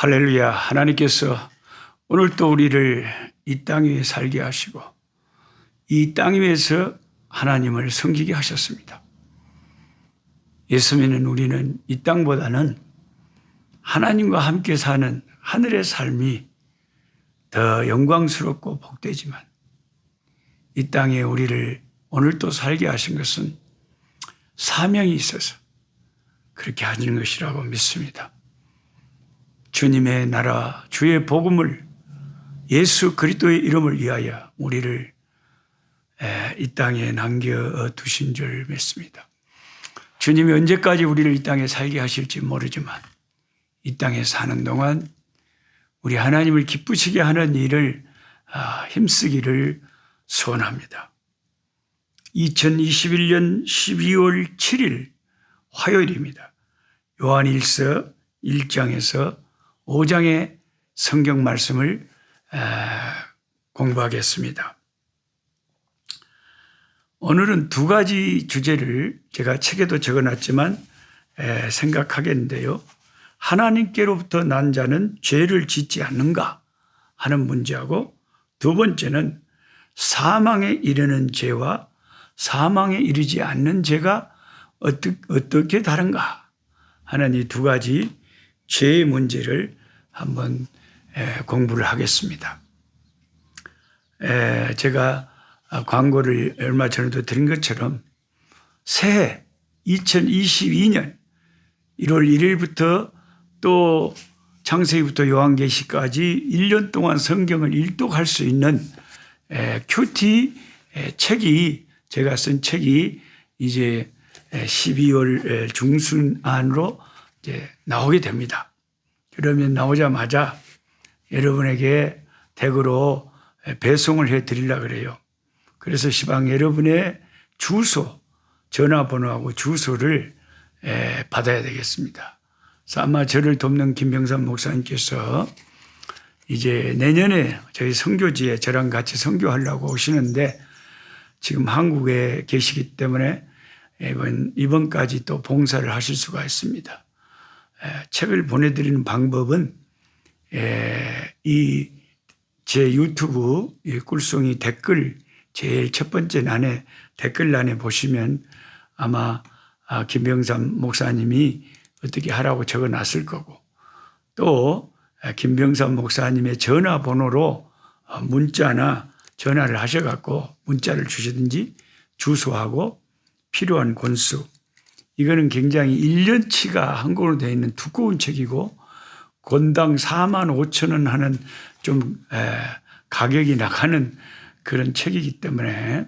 할렐루야. 하나님께서 오늘 또 우리를 이 땅 위에 살게 하시고 이 땅 위에서 하나님을 섬기게 하셨습니다. 예수 믿는 우리는 이 땅보다는 하나님과 함께 사는 하늘의 삶이 더 영광스럽고 복되지만 이 땅에 우리를 오늘 또 살게 하신 것은 사명이 있어서 그렇게 하는 것이라고 믿습니다. 주님의 나라, 주의 복음을 예수 그리스도의 이름을 위하여 우리를 이 땅에 남겨두신 줄 믿습니다. 주님이 언제까지 우리를 이 땅에 살게 하실지 모르지만 이 땅에 사는 동안 우리 하나님을 기쁘시게 하는 일을 힘쓰기를 소원합니다. 2021년 12월 7일 화요일입니다. 요한일서 1장에서 5장의 성경 말씀을 공부하겠습니다. 오늘은 두 가지 주제를 제가 책에도 적어놨지만 생각하겠는데요. 하나님께로부터 난 자는 죄를 짓지 않는가 하는 문제하고 두 번째는 사망에 이르는 죄와 사망에 이르지 않는 죄가 어떻게 다른가 하는 이 두 가지 죄의 문제를 한번 공부를 하겠습니다. 제가 광고를 얼마 전에도 드린 것처럼 새해 2022년 1월 1일부터 또 창세기부터 요한계시까지 1년 동안 성경을 읽독할 수 있는 큐티 책이 제가 쓴 책이 이제 12월 중순 안으로 이제 나오게 됩니다. 그러면 나오자마자 여러분에게 댁으로 배송을 해 드리려고 그래요. 그래서 시방 여러분의 주소, 전화번호하고 주소를 받아야 되겠습니다. 그래서 아마 저를 돕는 김병삼 목사님께서 이제 내년에 저희 선교지에 저랑 같이 선교하려고 오시는데 지금 한국에 계시기 때문에 이번까지 또 봉사를 하실 수가 있습니다. 책을 보내드리는 방법은 이 제 유튜브 꿀송이 댓글 제일 첫 번째 난에 댓글란에 보시면 아마 김병삼 목사님이 어떻게 하라고 적어놨을 거고 또 김병삼 목사님의 전화번호로 문자나 전화를 하셔갖고 문자를 주시든지 주소하고 필요한 권수 이거는 굉장히 1년치가 한권으로 되어 있는 두꺼운 책이고 권당 45,000원 하는 좀 가격이 나가는 그런 책이기 때문에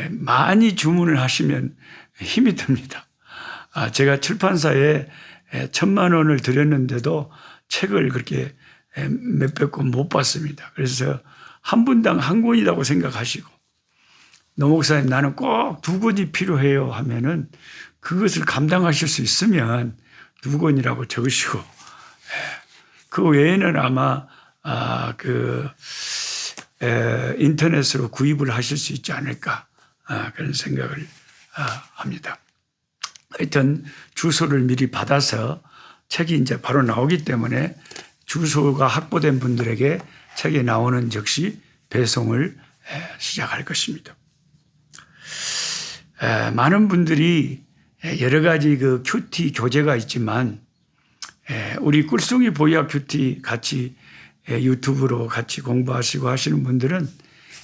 많이 주문을 하시면 힘이 듭니다. 제가 출판사에 1,000만 원을 드렸는데도 책을 그렇게 몇백 권 못 받습니다. 그래서 한 분당 한 권이라고 생각하시고 노 목사님 나는 꼭 2권이 필요해요 하면은 그것을 감당하실 수 있으면 2권이라고 적으시고 그 외에는 아마 인터넷으로 구입을 하실 수 있지 않을까 그런 생각을 합니다. 하여튼 주소를 미리 받아서 책이 이제 바로 나오기 때문에 주소가 확보된 분들에게 책이 나오는 즉시 배송을 시작할 것입니다. 많은 분들이 여러 가지 그 큐티 교재가 있지만 우리 꿀송이 보약 큐티 같이 유튜브로 같이 공부하시고 하시는 분들은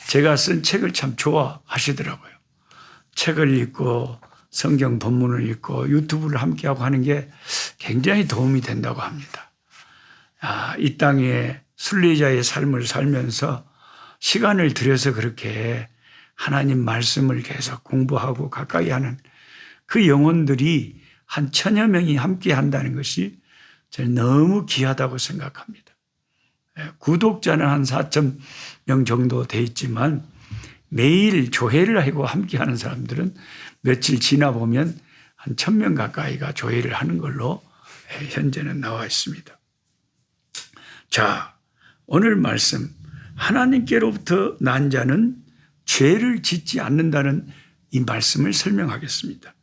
제가 쓴 책을 참 좋아하시더라고요. 책을 읽고 성경 본문을 읽고 유튜브를 함께하고 하는 게 굉장히 도움이 된다고 합니다. 이 땅에 순례자의 삶을 살면서 시간을 들여서 그렇게 하나님 말씀을 계속 공부하고 가까이 하는 그 영혼들이 한 1,000여 명이 함께 한다는 것이 저는 너무 귀하다고 생각합니다. 구독자는 한 4,000명 정도 돼 있지만 매일 조회를 하고 함께 하는 사람들은 며칠 지나 보면 한 1,000명 가까이가 조회를 하는 걸로 현재는 나와 있습니다. 자, 오늘 말씀 하나님께로부터 난 자는 죄를 짓지 않는다는 이 말씀을 설명하겠습니다.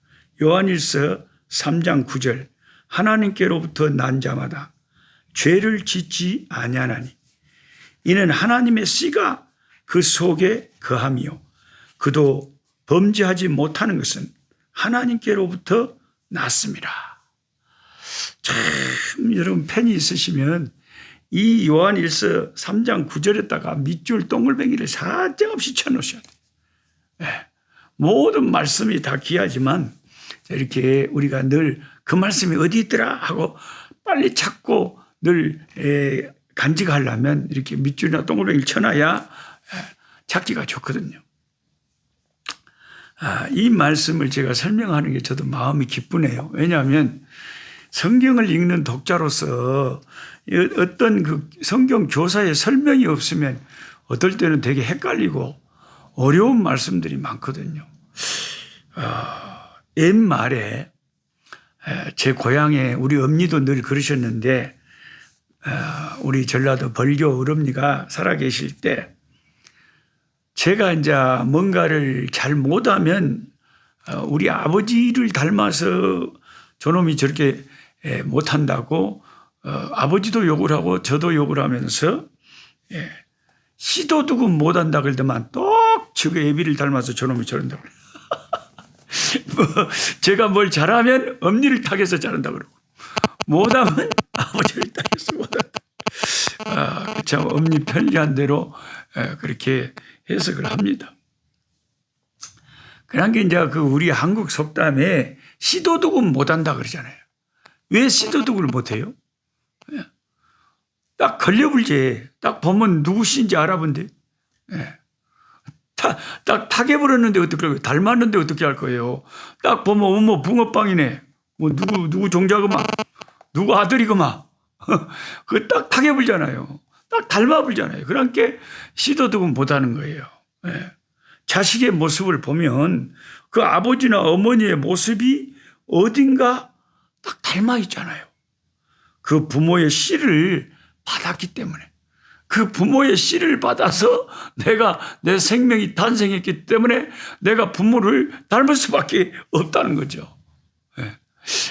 요한일서 3장 9절 하나님께로부터 난 자마다 죄를 짓지 아니하나니 이는 하나님의 씨가 그 속에 거함이요 그도 범죄하지 못하는 것은 하나님께로부터 났습니다. 참 여러분 펜이 있으시면 이 요한일서 3장 9절에다가 밑줄 동글뱅이를 사정없이 쳐놓으셔야 돼요. 네. 모든 말씀이 다 귀하지만 이렇게 우리가 늘 그 말씀이 어디 있더라 하고 빨리 찾고 늘 간직하려면 이렇게 밑줄이나 동글뱅이를 쳐놔야 찾기가 좋거든요. 이 말씀을 제가 설명하는 게 저도 마음이 기쁘네요. 왜냐하면 성경을 읽는 독자로서 어떤 그 성경 교사의 설명이 없으면 어떨 때는 되게 헷갈리고 어려운 말씀들이 많거든요. 옛말에 제 고향에 우리 엄니도 늘 그러셨는데 우리 전라도 벌교 어머니가 살아계실 때 제가 이제 뭔가를 잘 못하면 우리 아버지를 닮아서 저놈이 저렇게 못한다고 아버지도 욕을 하고 저도 욕을 하면서 시도 두고 못한다 그러더만 똑 저거 애비를 닮아서 저놈이 저런다고 뭐 제가 뭘 잘하면 엄니를 탁해서 잘한다 그러고 못하면 아버지를 탁해서 못한다. 참 엄니 편리한 대로 그렇게 해석을 합니다. 그런 게 이제 그 우리 한국 속담에 시도 두고 못한다 그러잖아요. 왜 시도 두고를 못해요? 딱 걸려불지. 딱 보면 누구신지 알아본데. 딱 타개버렸는데 어떡하려고 닮았는데 어떻게 할 거예요. 딱 보면 어머 붕어빵이네. 뭐 누구 종자구만. 누구 아들이구만. 그 딱 타개불잖아요. 딱 닮아불잖아요. 그러니까 시도 두고 못하는 거예요. 자식의 모습을 보면 그 아버지나 어머니의 모습이 어딘가 딱 닮아 있잖아요. 그 부모의 씨를 받았기 때문에. 그 부모의 씨를 받아서 내 생명이 탄생했기 때문에 내가 부모를 닮을 수밖에 없다는 거죠.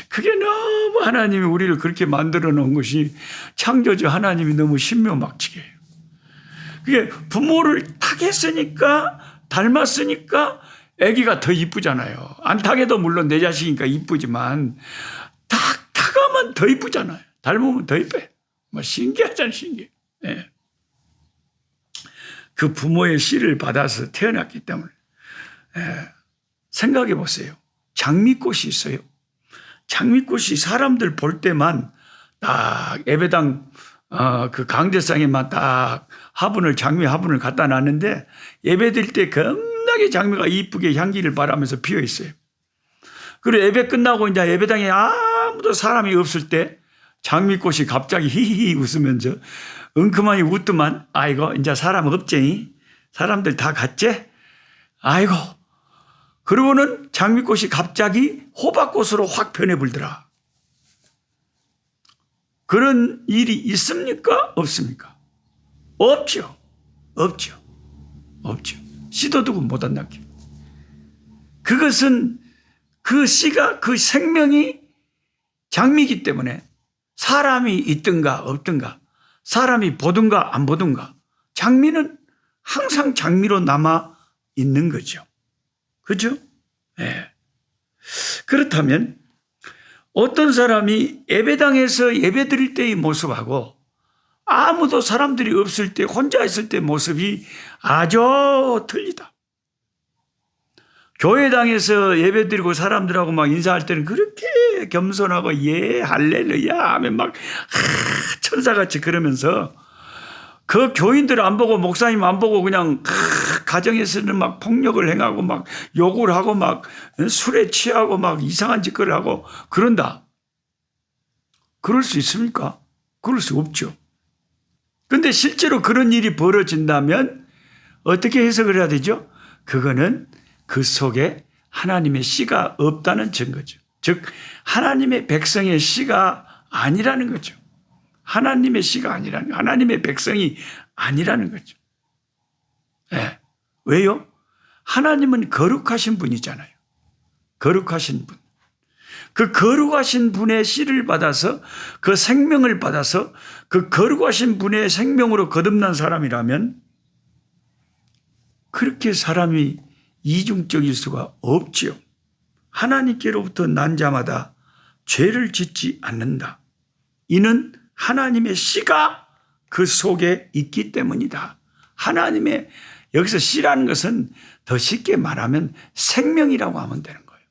그게 너무 하나님이 우리를 그렇게 만들어 놓은 것이 창조주 하나님이 너무 신묘막측해요. 그게 부모를 타겠으니까 닮았으니까 아기가 더 이쁘잖아요. 안 타게도 물론 내 자식이니까 이쁘지만 타가면 더 이쁘잖아요. 닮으면 더 이뻐요. 뭐 신기하잖아요, 신기해. 그 부모의 씨를 받아서 태어났기 때문에 생각해 보세요. 장미꽃이 있어요. 장미꽃이 사람들 볼 때만 딱 예배당 그 강대상에만 딱 장미 화분을 갖다 놨는데 예배드릴 때 겁나게 장미가 이쁘게 향기를 바라면서 피어 있어요. 그리고 예배 끝나고 이제 예배당에 아무도 사람이 없을 때 장미꽃이 갑자기 히히히 웃으면서 은큼하니 웃더만 아이고 이제 사람 없지? 사람들 다 갔지? 아이고 그러고는 장미꽃이 갑자기 호박꽃으로 확 변해불더라. 그런 일이 있습니까? 없습니까? 없죠. 시도 두고 못한다. 그것은 그 씨가 그 생명이 장미이기 때문에 사람이 있든가 없든가 사람이 보든가 안 보든가 장미는 항상 장미로 남아 있는 거죠. 그죠? 그렇다면 어떤 사람이 예배당에서 예배 드릴 때의 모습하고 아무도 사람들이 없을 때 혼자 있을 때 모습이 아주 틀리다. 교회당에서 예배 드리고 사람들하고 막 인사할 때는 그렇게 겸손하고 예 할렐루야 하면 막 천사같이 그러면서 그 교인들 안 보고 목사님 안 보고 그냥 가정에서는 막 폭력을 행하고 막 욕을 하고 막 술에 취하고 막 이상한 짓거리를 하고 그런다. 그럴 수 있습니까? 그럴 수 없죠. 그런데 실제로 그런 일이 벌어진다면 어떻게 해석을 해야 되죠? 그거는 그 속에 하나님의 씨가 없다는 증거죠. 즉 하나님의 백성의 씨가 아니라는 거죠. 하나님의 씨가 아니라는, 하나님의 백성이 아니라는 거죠. 왜요? 하나님은 거룩하신 분이잖아요. 거룩하신 분. 그 거룩하신 분의 씨를 받아서 그 생명을 받아서 그 거룩하신 분의 생명으로 거듭난 사람이라면 그렇게 사람이 이중적일 수가 없지요. 하나님께로부터 난 자마다 죄를 짓지 않는다. 이는 하나님의 씨가 그 속에 있기 때문이다. 하나님의 여기서 씨라는 것은 더 쉽게 말하면 생명이라고 하면 되는 거예요.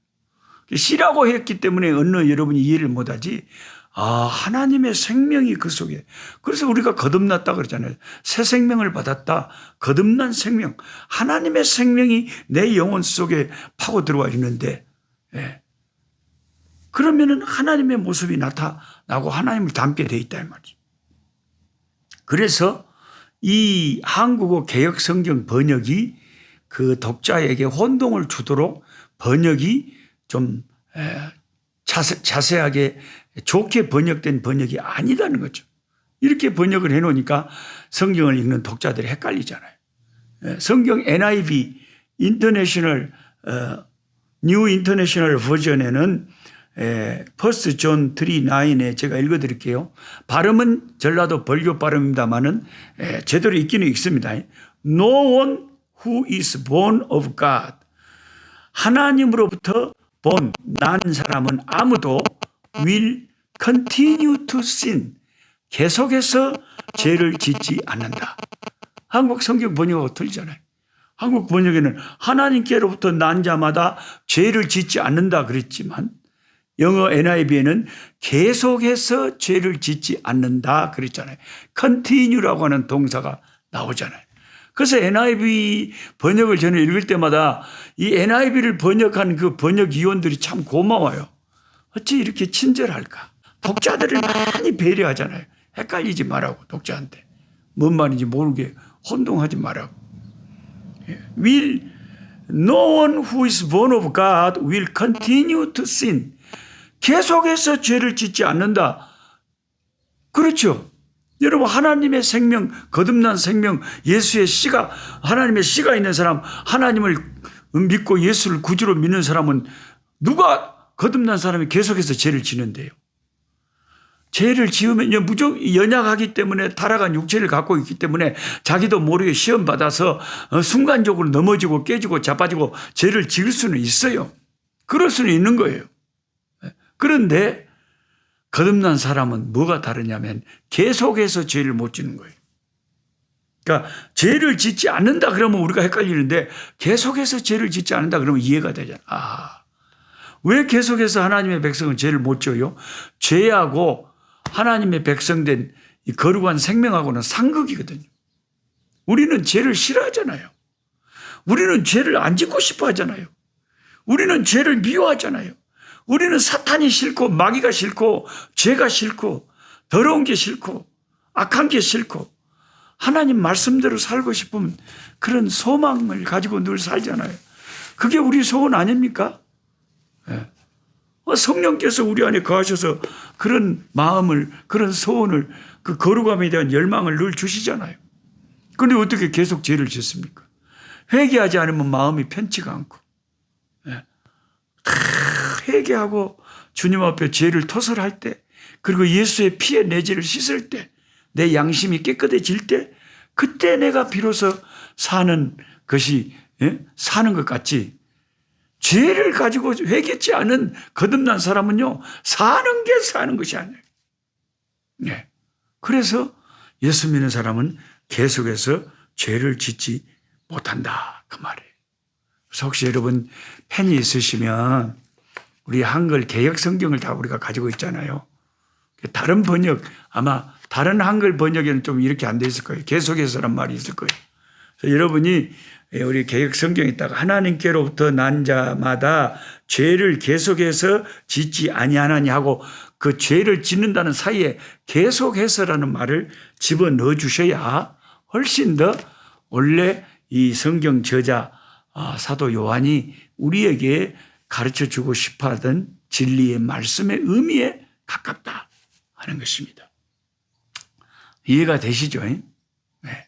씨라고 했기 때문에 어느 여러분이 이해를 못하지. 하나님의 생명이 그 속에. 그래서 우리가 거듭났다 그러잖아요. 새 생명을 받았다. 거듭난 생명. 하나님의 생명이 내 영혼 속에 파고 들어와 있는데, 그러면은 하나님의 모습이 나타나고 하나님을 닮게 돼 있다 이 말이죠. 그래서 이 한국어 개역 성경 번역이 그 독자에게 혼동을 주도록 번역이 좀 자세하게 좋게 번역된 번역이 아니다는 거죠. 이렇게 번역을 해놓으니까 성경을 읽는 독자들이 헷갈리잖아요. 성경 NIV 인터내셔널 뉴 인터내셔널 버전에는 퍼스트 존 3:9에 제가 읽어드릴게요. 발음은 전라도 벌교 발음입니다만은 제대로 읽기는 읽습니다. No one who is born of God. 하나님으로부터 난 사람은 아무도 will continue to sin. 계속해서 죄를 짓지 않는다. 한국 성경 번역하고 틀리잖아요. 한국 번역에는 하나님께로부터 난 자마다 죄를 짓지 않는다 그랬지만 영어 NIV에는 계속해서 죄를 짓지 않는다 그랬잖아요. continue라고 하는 동사가 나오잖아요. 그래서 NIV 번역을 저는 읽을 때마다 이 NIV를 번역한 그 번역위원들이 참 고마워요. 어찌 이렇게 친절할까? 독자들을 많이 배려하잖아요. 헷갈리지 말라고 독자한테. 뭔 말인지 모르게 혼동하지 말라고. No one who is born of God will continue to sin. 계속해서 죄를 짓지 않는다. 그렇죠. 여러분 하나님의 생명, 거듭난 생명, 예수의 씨가 하나님의 씨가 있는 사람, 하나님을 믿고 예수를 구주로 믿는 사람은 누가 거듭난 사람이 계속해서 죄를 지는데요. 죄를 지으면 무조건 연약하기 때문에 타락한 육체를 갖고 있기 때문에 자기도 모르게 시험 받아서 순간적으로 넘어지고 깨지고 자빠지고 죄를 지을 수는 있어요. 그럴 수는 있는 거예요. 그런데 거듭난 사람은 뭐가 다르냐면 계속해서 죄를 못 짓는 거예요. 그러니까 죄를 짓지 않는다 그러면 우리가 헷갈리는데 계속해서 죄를 짓지 않는다 그러면 이해가 되잖아요. 왜 계속해서 하나님의 백성은 죄를 못 져요? 죄하고 하나님의 백성된 이 거룩한 생명하고는 상극이거든요. 우리는 죄를 싫어하잖아요. 우리는 죄를 안 짓고 싶어 하잖아요. 우리는 죄를 미워하잖아요. 우리는 사탄이 싫고 마귀가 싫고 죄가 싫고 더러운 게 싫고 악한 게 싫고 하나님 말씀대로 살고 싶으면 그런 소망을 가지고 늘 살잖아요. 그게 우리 소원 아닙니까? 성령께서 우리 안에 거하셔서 그런 마음을, 그런 소원을, 그 거룩함에 대한 열망을 늘 주시잖아요. 그런데 어떻게 계속 죄를 짓습니까? 회개하지 않으면 마음이 편치가 않고, 다 회개하고 주님 앞에 죄를 토설할 때, 그리고 예수의 피에 내 죄를 씻을 때, 내 양심이 깨끗해질 때, 그때 내가 비로소 사는 것이, 사는 것 같지. 죄를 가지고 회개치 않은 거듭난 사람은요, 사는 게 사는 것이 아니에요. 그래서 예수 믿는 사람은 계속해서 죄를 짓지 못한다. 그 말이에요. 그래서 혹시 여러분 펜이 있으시면 우리 한글 개역 성경을 다 우리가 가지고 있잖아요. 다른 번역, 아마 다른 한글 번역에는 좀 이렇게 안 돼 있을 거예요. 계속해서란 말이 있을 거예요. 그래서 여러분이 우리 개역 성경에 있다가 하나님께로부터 난 자마다 죄를 계속해서 짓지 아니하나니 하고 그 죄를 짓는다는 사이에 계속해서라는 말을 집어넣어 주셔야 훨씬 더 원래 이 성경 저자 사도 요한이 우리에게 가르쳐 주고 싶어 하던 진리의 말씀의 의미에 가깝다 하는 것입니다. 이해가 되시죠? 네.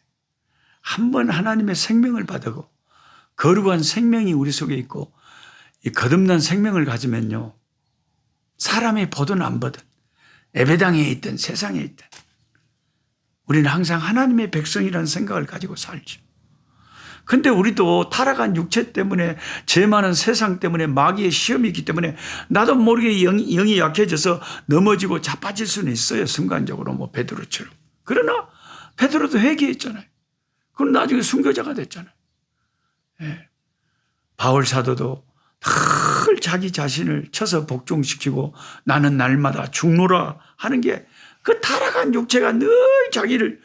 한번 하나님의 생명을 받고 거룩한 생명이 우리 속에 있고 이 거듭난 생명을 가지면요, 사람이 보든 안 보든 예배당에 있든 세상에 있든 우리는 항상 하나님의 백성이라는 생각을 가지고 살죠. 근데 우리도 타락한 육체 때문에 죄 많은 세상 때문에 마귀의 시험이 있기 때문에 나도 모르게 영이 약해져서 넘어지고 자빠질 수는 있어요. 순간적으로 뭐 베드로처럼. 그러나 베드로도 회개했잖아요. 그럼 나중에 순교자가 됐잖아요. 예. 바울 사도도 늘 자기 자신을 쳐서 복종시키고 나는 날마다 죽노라 하는 게 그 타락한 육체가 늘 자기를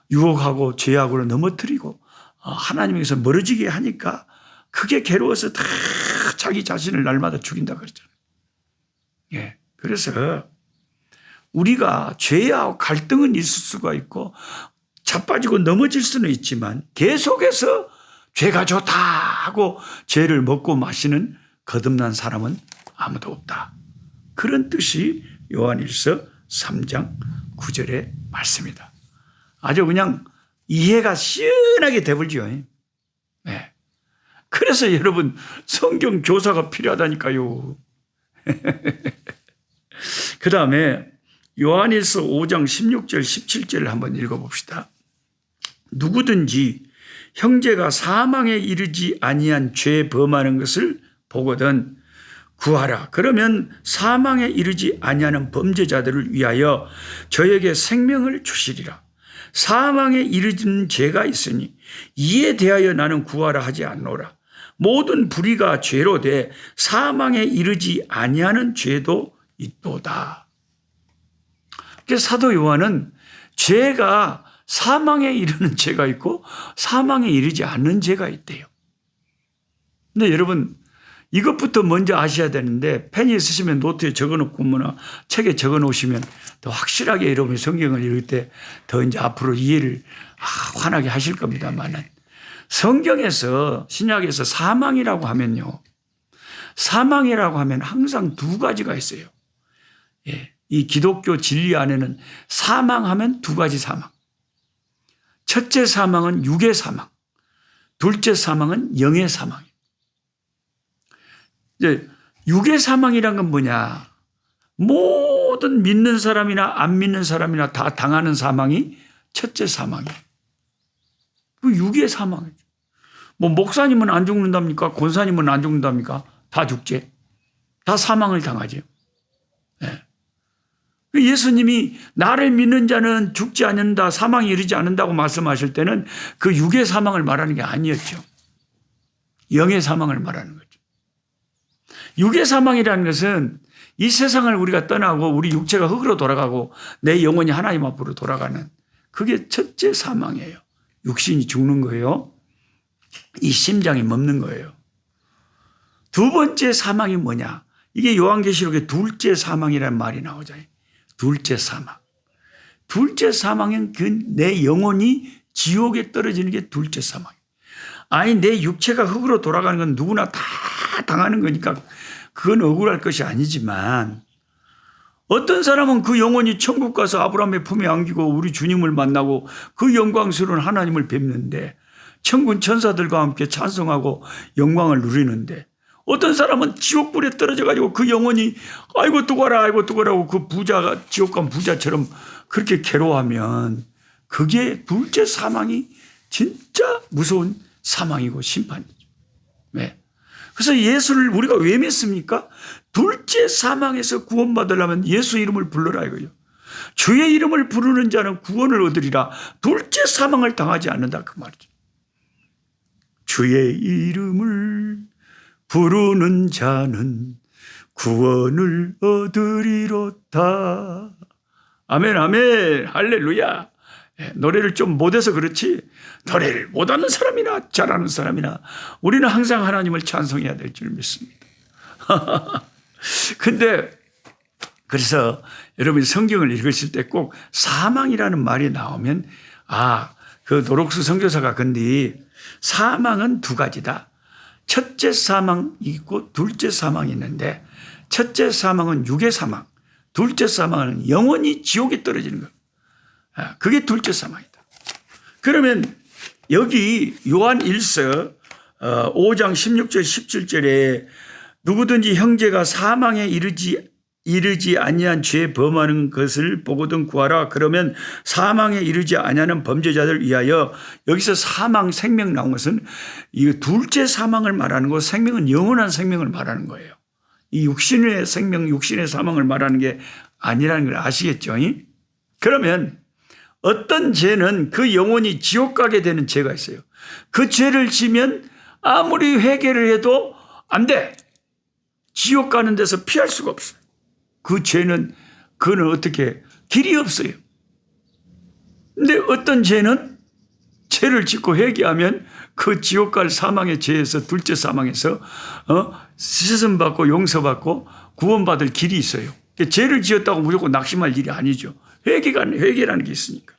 유혹하고 죄악으로 넘어뜨리고 하나님에게서 멀어지게 하니까 그게 괴로워서 다 자기 자신을 날마다 죽인다 그랬잖아요. 예. 그래서 우리가 죄와 갈등은 있을 수가 있고 자빠지고 넘어질 수는 있지만 계속해서 죄가 좋다 하고 죄를 먹고 마시는 거듭난 사람은 아무도 없다. 그런 뜻이 요한일서 3장 9절의 말씀이다. 아주 그냥 이해가 시원하게 되불죠. 네. 그래서 여러분 성경 교사가 필요하다니까요. 그 다음에 요한일서 5장 16절 17절을 한번 읽어봅시다. 누구든지 형제가 사망에 이르지 아니한 죄 범하는 것을 보거든 구하라. 그러면 사망에 이르지 아니하는 범죄자들을 위하여 저에게 생명을 주시리라. 사망에 이르는 죄가 있으니 이에 대하여 나는 구하라 하지 않노라. 모든 불의가 죄로 돼 사망에 이르지 아니하는 죄도 있도다. 그래서 사도 요한은 죄가 사망에 이르는 죄가 있고 사망에 이르지 않는 죄가 있대요. 근데 여러분 이것부터 먼저 아셔야 되는데 펜이 있으시면 노트에 적어놓거나 책에 적어놓으시면 더 확실하게 여러분이 성경을 읽을 때 더 이제 앞으로 이해를 환하게 하실 겁니다만은 성경에서 신약에서 사망이라고 하면요. 사망이라고 하면 항상 두 가지가 있어요. 예, 이 기독교 진리 안에는 사망하면 두 가지 사망. 첫째 사망은 육의 사망. 둘째 사망은 영의 사망이에요. 이제 육의 사망이란 건 뭐냐? 모든 믿는 사람이나 안 믿는 사람이나 다 당하는 사망이 첫째 사망이에요. 그 육의 사망이죠. 뭐 목사님은 안 죽는답니까? 권사님은 안 죽는답니까? 다 죽지. 다 사망을 당하죠. 네. 예수님이 나를 믿는 자는 죽지 않는다, 사망에 이르지 않는다고 말씀하실 때는 그 육의 사망을 말하는 게 아니었죠. 영의 사망을 말하는 거죠. 육의 사망이라는 것은 이 세상을 우리가 떠나고 우리 육체가 흙으로 돌아가고 내 영혼이 하나님 앞으로 돌아가는 그게 첫째 사망이에요. 육신이 죽는 거예요. 이 심장이 멎는 거예요. 두 번째 사망이 뭐냐? 이게 요한계시록에 둘째 사망이라는 말이 나오잖아요. 둘째 사망. 둘째 사망은 그 내 영혼이 지옥에 떨어지는 게 둘째 사망이에요. 아니 내 육체가 흙으로 돌아가는 건 누구나 다 당하는 거니까 그건 억울할 것이 아니지만 어떤 사람은 그 영혼이 천국 가서 아브라함의 품에 안기고 우리 주님을 만나고 그 영광스러운 하나님을 뵙는데 천군 천사들과 함께 찬송하고 영광을 누리는데 어떤 사람은 지옥불에 떨어져 가지고 그 영혼이 아이고 두거라 아이고 두거라고 그 부자가 지옥 간 부자처럼 그렇게 괴로워하면 그게 둘째 사망이 진짜 무서운 사망이고 심판이죠. 왜? 그래서 예수를 우리가 왜 믿습니까? 둘째 사망에서 구원받으려면 예수 이름을 불러라 이거예요. 주의 이름을 부르는 자는 구원을 얻으리라. 둘째 사망을 당하지 않는다 그 말이죠. 주의 이름을 부르는 자는 구원을 얻으리로다. 아멘 아멘 할렐루야. 노래를 좀 못해서 그렇지 노래를 못하는 사람이나 잘하는 사람이나 우리는 항상 하나님을 찬송해야 될 줄 믿습니다. 근데 그래서 여러분이 성경을 읽으실 때 꼭 사망이라는 말이 나오면 그 노록수 선교사가 근데 사망은 두 가지다. 첫째 사망이 있고 둘째 사망이 있는데 첫째 사망은 육의 사망, 둘째 사망은 영원히 지옥에 떨어지는 것. 그게 둘째 사망이다. 그러면 여기 요한 1서 5장 16절 17절에 누구든지 형제가 사망에 이르지 이르지 아니한 죄 범하는 것을 보거든 구하라. 그러면 사망에 이르지 아니하는 범죄자들 위하여. 여기서 사망, 생명 나온 것은 이 둘째 사망을 말하는 거, 생명은 영원한 생명을 말하는 거예요. 이 육신의 생명, 육신의 사망을 말하는 게 아니라는 걸 아시겠죠? 그러면 어떤 죄는 그 영혼이 지옥 가게 되는 죄가 있어요. 그 죄를 지면 아무리 회개를 해도 안 돼. 지옥 가는 데서 피할 수가 없어요. 그 죄는, 그거는 어떻게, 길이 없어요. 근데 어떤 죄는 죄를 짓고 회개하면 그 지옥 갈 사망의 죄에서, 둘째 사망에서 씻음받고 용서받고 구원받을 길이 있어요. 죄를 지었다고 무조건 낙심할 일이 아니죠. 회개라는 게 있으니까.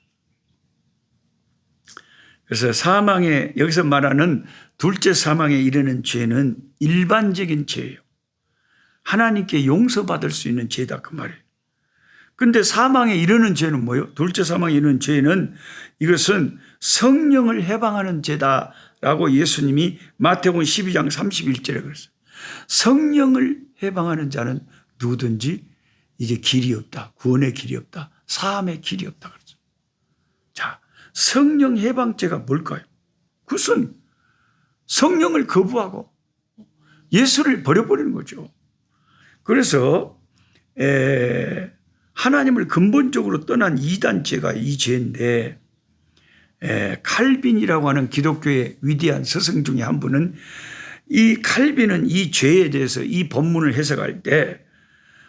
그래서 사망에, 여기서 말하는 둘째 사망에 이르는 죄는 일반적인 죄예요. 하나님께 용서받을 수 있는 죄다 그 말이에요. 그런데 사망에 이르는 죄는 뭐예요? 둘째 사망에 이르는 죄는 이것은 성령을 해방하는 죄다라고 예수님이 마태복음 12장 31절에 그랬어요. 성령을 해방하는 자는 누구든지 이제 길이 없다. 구원의 길이 없다. 사함의 길이 없다. 그랬죠. 자, 성령 해방죄가 뭘까요? 그것은 성령을 거부하고 예수를 버려버리는 거죠. 그래서 하나님을 근본적으로 떠난 이단죄가 이 죄인데, 칼빈이라고 하는 기독교의 위대한 스승 중에 한 분은, 이 칼빈은 이 죄에 대해서 이 본문을 해석할 때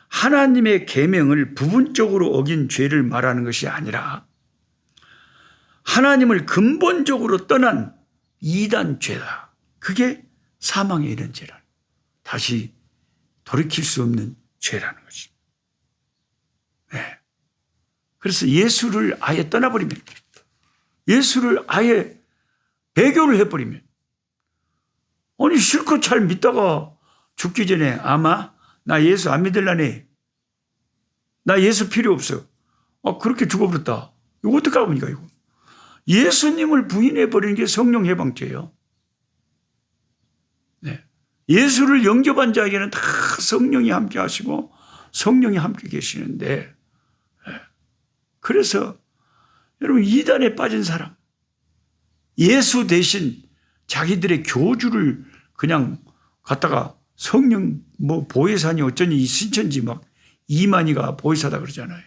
하나님의 계명을 부분적으로 어긴 죄를 말하는 것이 아니라 하나님을 근본적으로 떠난 이단죄다. 그게 사망에 이른 죄라. 다시 돌이킬 수 없는 죄라는 거지. 네. 그래서 예수를 아예 떠나버리면, 예수를 아예 배교를 해버리면, 아니 실컷 잘 믿다가 죽기 전에 아마 나 예수 안 믿을라네, 나 예수 필요 없어, 그렇게 죽어버렸다. 이거 어떡하고 합니까? 이거 예수님을 부인해버리는 게 성령 해방죄예요. 네. 예수를 영접한 자에게는 다 성령이 함께 하시고 성령이 함께 계시는데, 그래서 여러분 이단에 빠진 사람, 예수 대신 자기들의 교주를 그냥 갖다가 성령 보혜사니 어쩌니 이 신천지 막 이만희가 보혜사다 그러잖아요.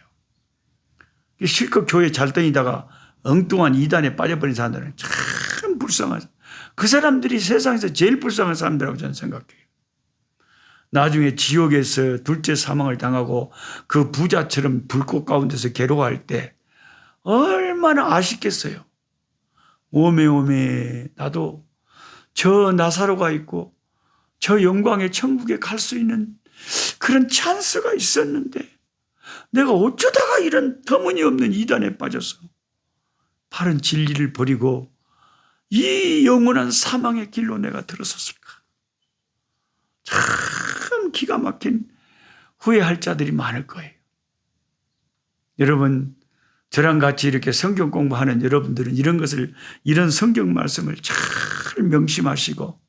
실컷 교회 잘 다니다가 엉뚱한 이단에 빠져버린 사람들은 참 불쌍하죠. 그 사람들이 세상에서 제일 불쌍한 사람들이라고 저는 생각해요. 나중에 지옥에서 둘째 사망을 당하고 그 부자처럼 불꽃 가운데서 괴로워할 때 얼마나 아쉽겠어요. 오메 나도 저 나사로가 있고 저 영광의 천국에 갈 수 있는 그런 찬스가 있었는데 내가 어쩌다가 이런 터무니없는 이단에 빠져서 바른 진리를 버리고 이 영원한 사망의 길로 내가 들어섰을까. 참 기가 막힌 후회할 자들이 많을 거예요. 여러분, 저랑 같이 이렇게 성경 공부하는 여러분들은 이런 성경 말씀을 잘 명심하시고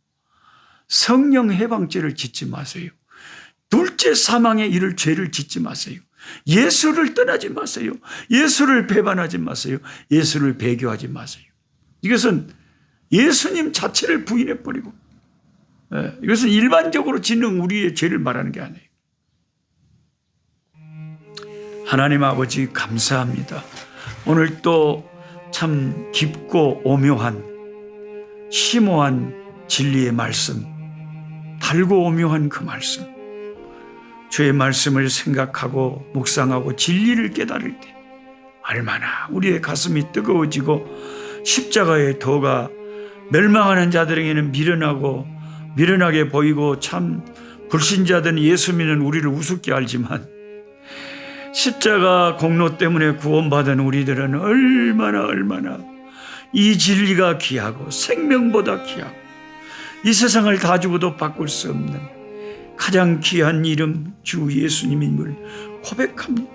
성령 해방죄를 짓지 마세요. 둘째 사망에 이를 죄를 짓지 마세요. 예수를 떠나지 마세요. 예수를 배반하지 마세요. 예수를 배교하지 마세요. 이것은 예수님 자체를 부인해버리고, 이것은 일반적으로 짓는 우리의 죄를 말하는 게 아니에요. 하나님 아버지 감사합니다. 오늘 또 참 깊고 오묘한 심오한 진리의 말씀, 달고 오묘한 그 말씀, 주의 말씀을 생각하고 묵상하고 진리를 깨달을 때 얼마나 우리의 가슴이 뜨거워지고 십자가의 도가 멸망하는 자들에게는 미련하게 보이고 참 불신자된 예수 믿는 우리를 우습게 알지만 십자가 공로 때문에 구원받은 우리들은 얼마나 이 진리가 귀하고 생명보다 귀하고 이 세상을 다 주고도 바꿀 수 없는 가장 귀한 이름 주 예수님임을 고백합니다.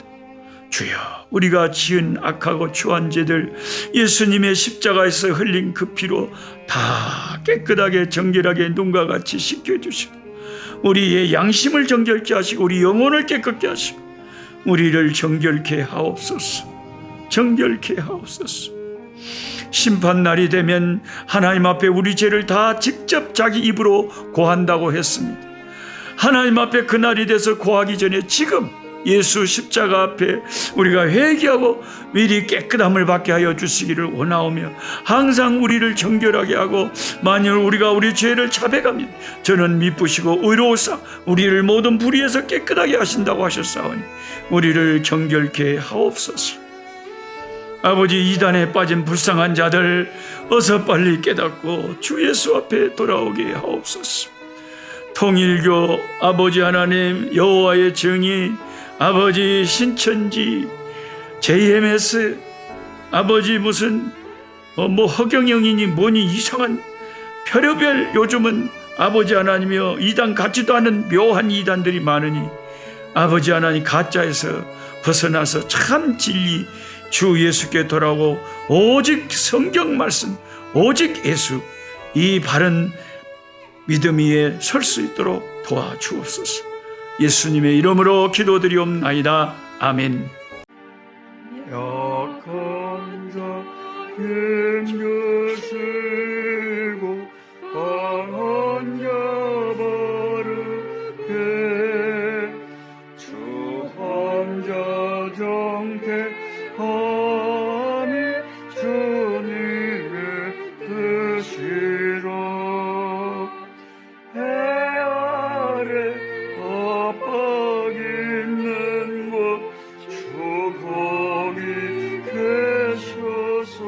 주여, 우리가 지은 악하고 추한 죄들 예수님의 십자가에서 흘린 그 피로 다 깨끗하게 정결하게 눈과 같이 씻겨주시고 우리의 양심을 정결케 하시고 우리 영혼을 깨끗게 하시고 우리를 정결케 하옵소서. 정결케 하옵소서. 심판날이 되면 하나님 앞에 우리 죄를 다 직접 자기 입으로 고한다고 했습니다. 하나님 앞에 그날이 돼서 고하기 전에 지금 예수 십자가 앞에 우리가 회개하고 미리 깨끗함을 받게 하여 주시기를 원하오며, 항상 우리를 정결하게 하고 만일 우리가 우리 죄를 자백하면 저는 미쁘시고 의로우사 우리를 모든 불의에서 깨끗하게 하신다고 하셨사오니 우리를 정결케 하옵소서. 아버지, 이단에 빠진 불쌍한 자들 어서 빨리 깨닫고 주 예수 앞에 돌아오게 하옵소서. 통일교 아버지 하나님, 여호와의 증인 아버지, 신천지, JMS 아버지, 무슨 허경영이니 뭐니 이상한 별의별 요즘은 아버지 하나님이여 이단 같지도 않은 묘한 이단들이 많으니 아버지 하나님, 가짜에서 벗어나서 참 진리 주 예수께 돌아오고 오직 성경 말씀, 오직 예수, 이 바른 믿음 위에 설 수 있도록 도와주옵소서. 예수님의 이름으로 기도드리옵나이다. 아멘. 약한 자 힘주시고 강한 자 바르게 주한 자 정택하니 주님의 뜻이라. 해 아래 압박 있는 곳 주 거기 계셔서